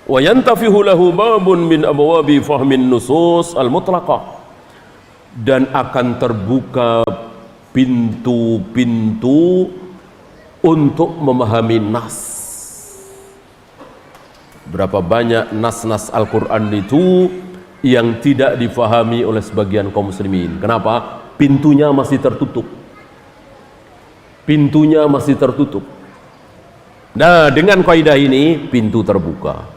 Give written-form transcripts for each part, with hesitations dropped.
wa yantafihu lahu babun min abwabi fahmin nusus al-mutlaqah, dan akan terbuka pintu-pintu untuk memahami nas. Berapa banyak nas-nas Al-Quran itu yang tidak difahami oleh sebagian kaum muslimin. Kenapa? Pintunya masih tertutup. Pintunya masih tertutup. Nah, dengan kaidah ini pintu terbuka.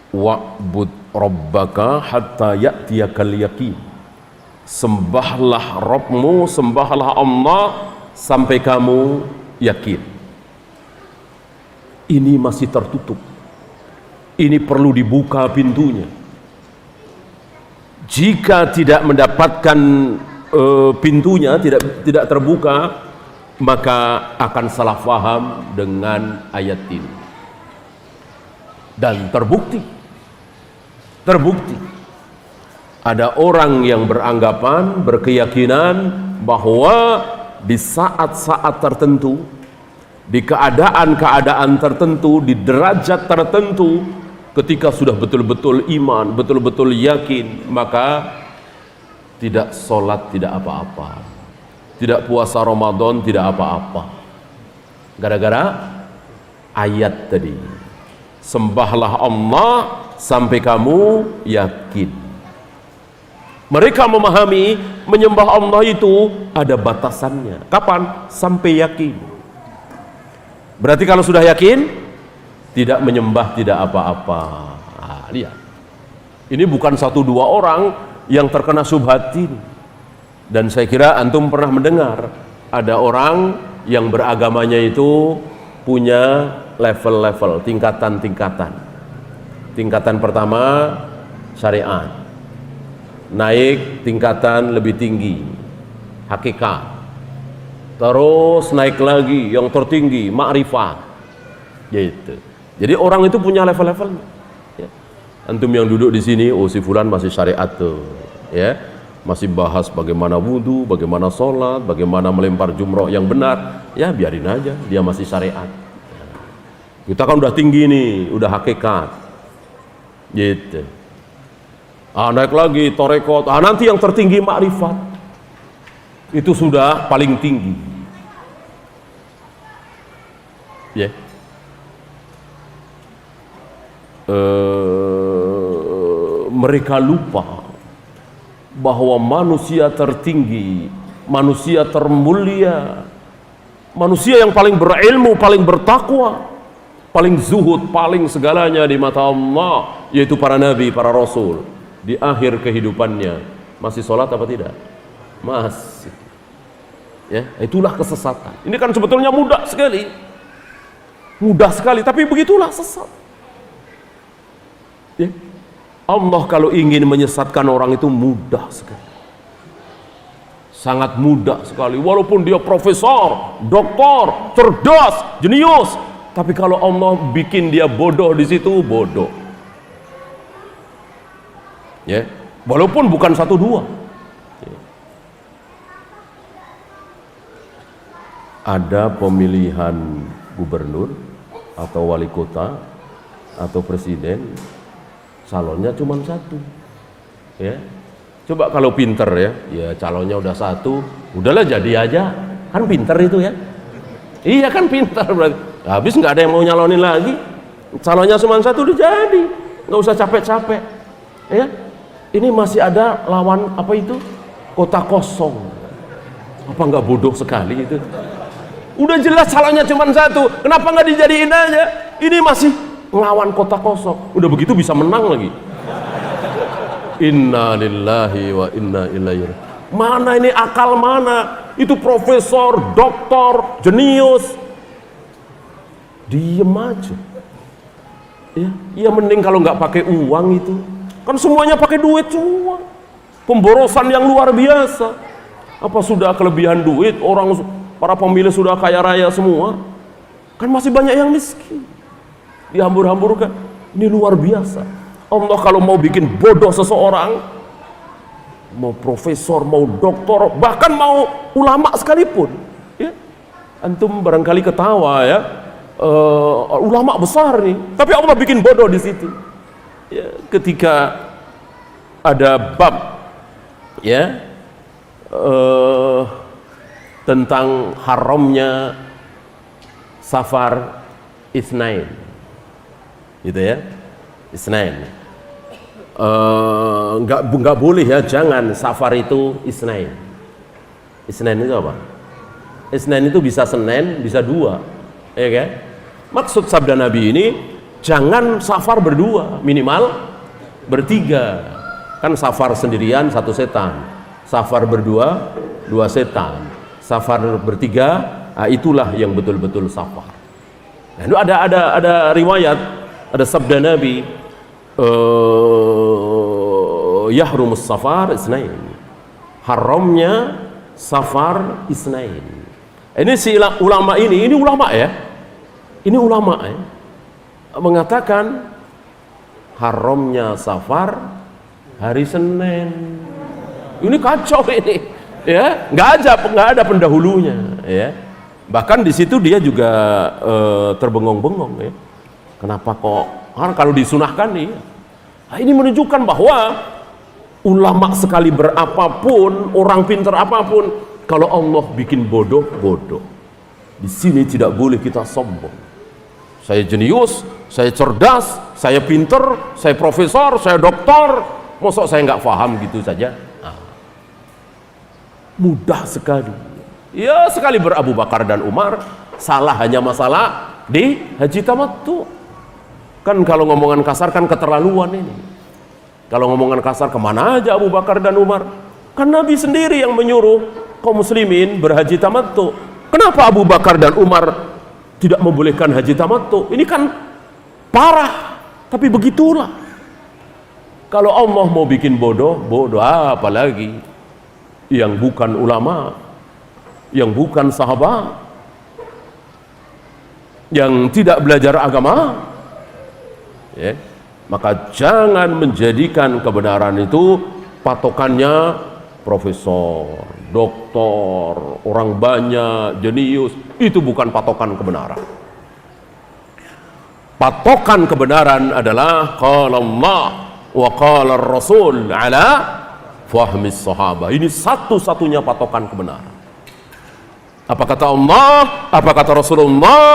Wa'bud rabbaka hatta ya'tiyakal yaqin. Sembahlah Rabbmu, sembahlah Allah sampai kamu yakin. Ini masih tertutup. Ini perlu dibuka pintunya. Jika tidak mendapatkan pintunya, tidak terbuka, maka akan salah faham dengan ayat ini. Dan terbukti ada orang yang beranggapan, berkeyakinan bahwa di saat-saat tertentu, di keadaan-keadaan tertentu, di derajat tertentu, ketika sudah betul-betul iman, betul-betul yakin, maka tidak sholat tidak apa-apa, tidak puasa Ramadan tidak apa-apa, gara-gara ayat tadi, sembahlah Allah sampai kamu yakin. Mereka memahami menyembah Allah itu ada batasannya. Kapan? Sampai yakin. Berarti kalau sudah yakin, tidak menyembah tidak apa-apa. Nah, lihat, ini bukan satu dua orang yang terkena syubhat ini. Dan saya kira antum pernah mendengar ada orang yang beragamanya itu punya level-level, tingkatan-tingkatan. Tingkatan pertama syariat, naik tingkatan lebih tinggi hakikat, terus naik lagi yang tertinggi ma'rifat, gitu. Jadi orang itu punya level-levelnya, ya. Antum yang duduk di sini, oh si fulan masih syariat tuh, ya, masih bahas bagaimana wudu, bagaimana sholat, bagaimana melempar jumroh yang benar, ya biarin aja, dia masih syariat. Kita kan udah tinggi nih, udah hakikat, gitu. Naik lagi torekot, nanti yang tertinggi makrifat, itu sudah paling tinggi, ya. Mereka lupa bahwa manusia tertinggi, manusia termulia, manusia yang paling berilmu, paling bertakwa, paling zuhud, paling segalanya di mata Allah, yaitu para nabi, para rasul, di akhir kehidupannya masih sholat apa tidak? Masih. Ya, itulah kesesatan. Ini kan sebetulnya mudah sekali, tapi begitulah sesat. Ya. Allah kalau ingin menyesatkan orang itu mudah sekali, sangat mudah sekali. Walaupun dia profesor, doktor, cerdas, jenius, tapi kalau Allah bikin dia bodoh di situ, bodoh. Ya, walaupun bukan satu dua. Ya. Ada pemilihan gubernur atau wali kota atau presiden, calonnya cuma satu. Ya, coba kalau pinter ya calonnya udah satu, udahlah jadi aja, kan pinter itu ya. Iya kan pinter berarti. Habis nggak ada yang mau nyalonin lagi, calonnya cuma satu udah jadi, nggak usah capek-capek. Ya, ini masih ada lawan apa itu, kota kosong. Apa nggak bodoh sekali itu? Udah jelas calonnya cuma satu, kenapa nggak dijadiin aja? Ini masih ngelawan kota kosong, udah begitu bisa menang lagi. Inna lillahi wa inna ilaihi raji'un. Mana ini akal mana? Itu profesor, doktor, jenius, diem aja. Ya mending kalau nggak pakai uang itu, kan semuanya pakai duit semua, pemborosan yang luar biasa. Apa sudah kelebihan duit, orang para pemilih sudah kaya raya semua, kan masih banyak yang miskin, dihambur-hamburkan. Ini luar biasa. Allah kalau mau bikin bodoh seseorang, mau profesor, mau doktor, bahkan mau ulama sekalipun, ya, Antum barangkali ketawa ya, ulama besar nih, tapi Allah bikin bodoh di situ. Ya, ketika ada bab ya tentang haramnya safar Itsnain, gitu ya, Itsnain. Nggak boleh ya, jangan safar itu Itsnain. Itsnain itu apa? Itsnain itu bisa Senin, bisa dua, ya kan? Maksud sabda Nabi ini, jangan safar berdua, minimal bertiga. Kan safar sendirian satu setan, safar berdua dua setan, safar bertiga, nah itulah yang betul-betul safar. Nah, itu ada riwayat, ada sabda Nabi, yahrumus safar Itsnain, haramnya safar Itsnain. Ini si ulama ini ulama ya, ini ulama ya, mengatakan haramnya safar hari Senin. Ini kacau ini, ya, nggak ada pendahulunya, ya. Bahkan di situ dia juga terbengong-bengong ya. Kenapa kok? Karena kalau disunahkan nih, nah, ini menunjukkan bahwa ulama sekali berapapun, orang pintar apapun, kalau Allah bikin bodoh, bodoh. Di sini tidak boleh kita sombong. Saya jenius, saya cerdas, saya pintar, saya profesor, saya doktor. Masa saya nggak paham gitu saja? Nah, mudah sekali. Ya sekali Abu Bakar dan Umar, salah hanya masalah di haji tamattu. Kan kalau ngomongan kasar kan keterlaluan ini. Kalau ngomongan kasar kemana aja Abu Bakar dan Umar? Kan Nabi sendiri yang menyuruh kaum muslimin berhaji tamattu. Kenapa Abu Bakar dan Umar tidak membolehkan haji tamattu? Ini kan parah, tapi begitulah. Kalau Allah mau bikin bodoh, bodoh apalagi yang bukan ulama, yang bukan sahabat, yang tidak belajar agama, ya, maka jangan menjadikan kebenaran itu patokannya profesor, doktor, orang banyak, jenius. Itu bukan patokan kebenaran. Patokan kebenaran adalah qala Allah wa qala Rasul ala fahmi sahabah. Ini satu-satunya patokan kebenaran. Apa kata Allah, apa kata Rasulullah,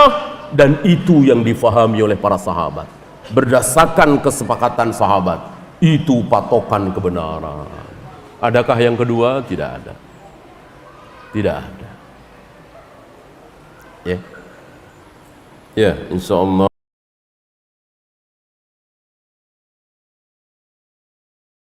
dan itu yang difahami oleh para sahabat berdasarkan kesepakatan sahabat. Itu patokan kebenaran. Adakah yang kedua? Tidak ada. Tidak ada. Ya. Ya, insya Allah.